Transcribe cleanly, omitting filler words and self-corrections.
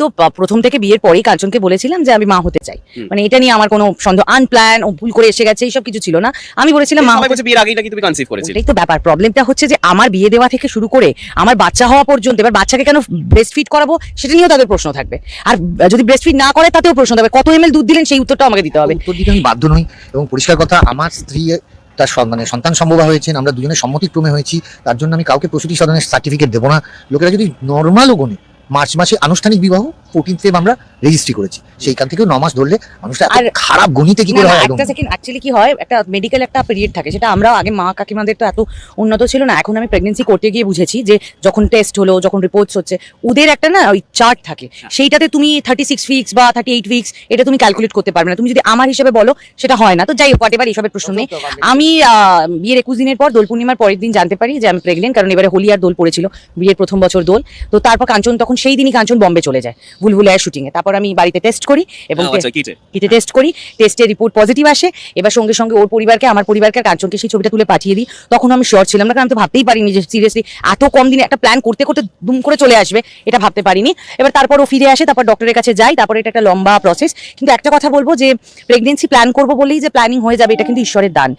তো প্রথম থেকে বিয়ের পরেই কাঞ্চনকে বলেছিলাম যে আমি মা হতে চাই, মানে এটা নিয়ে আমার কোনো সন্দেহ, আনপ্ল্যান ও ভুল করে এসে গেছে এইসব কিছু ছিল না। আমি বলেছিলাম মা হতে। বিয়ের আগেই নাকি তুমি কনসিভ করেছিলে? এটাই তো ব্যাপার, প্রবলেমটা হচ্ছে যে আমার বিয়ে দেওয়া থেকে শুরু করে আমার বাচ্চা হওয়া পর্যন্ত, এবার বাচ্চাকে কেন ব্রেস্ট ফিড করাবো সেটা নিয়েও তাদের প্রশ্ন থাকবে, আর যদি ব্রেস্ট ফিড না করে তাতেও প্রশ্ন থাকবে, কত এমএল দুধ দিলেন সেই উত্তরটাও আমাকে দিতে হবে। উত্তর দিতে আমি বাধ্য নই, এবং পরিষ্কার কথা, আমার স্ত্রী তার মানে সন্তান সম্ভব হয়েছেন, আমরা দুজনে সম্মতিক্রমে হয়েছি, তার জন্য আমি কাউকে প্রসূতি সদনের সার্টিফিকেট দেবো না। লোকেরা যদি নর্মালও গোনে, মার্চ মাসে আনুষ্ঠানিক বিবাহ 14 ফেব্রুয়ারি আমরা রেজিস্ট্রি করেছি, সেইখান থেকেও 9 মাস ধরলে মানুষটা আর খারাপ গণিতে কি করে হয়। একটা সেকেন্ড, অ্যাকচুয়ালি কি হয়, একটা মেডিকেল একটা পিরিয়ড থাকে, সেটা আমরা আগে মা কাকিমাদের তো এত উন্নত ছিল না, এখন আমি প্রেগনেন্সি করতে গিয়ে বুঝেছি যে যখন টেস্ট হলো, যখন রিপোর্টস হচ্ছে, ওদের একটা না ওই চার্ট থাকে, সেইটাতে তুমি 36 উইকস বা 38 উইকস এটা তুমি ক্যালকুলেট করতে পারবে না, তুমি যদি আমার হিসেবে বলো সেটা হয় না। তো যাই হোক, হোয়াটএভার, এইসবের প্রশ্ন নেই। আমি বিয়ের 21 দিনের পর দোল পূর্ণিমার পরের দিন জানতে পারি যে আমি প্রেগনেন্ট, কারণ এবারে হোলি আর দোল পড়েছিল, বিয়ের প্রথম বছর দোল। তো তারপর কাঞ্চন, তখন সেই দিনই কাঞ্চন বম্বে চলে যায় বুলবুলার শুটিং এ। তারপর আমি বাড়িতে টেস্ট করি এবং কিটে টেস্ট করি, টেস্টের রিপোর্ট পজিটিভ আসে। এবার সঙ্গে সঙ্গে ওর পরিবারকে, আমার পরিবারকে, কাঞ্চনকে সেই ছবিটা তুলে পাঠিয়ে দিই। তখন আমি শিওর ছিলাম না, কারণ আমি তো ভাবতেই পারিনি যে সিরিয়াসলি এত কম দিনে একটা প্ল্যান করতে করতে দুম করে চলে আসবে, এটা ভাবতে পারিনি। এবার তারপর ও ফিরে আসে, তারপর ডক্টরের কাছে যাই, তারপর এটা একটা লম্বা প্রসেস। কিন্তু একটা কথা বলবো যে প্রেগনেন্সি প্ল্যান করবো বলেই যে প্ল্যানিং হয়ে যাবে এটা কিন্তু ঈশ্বরের দান,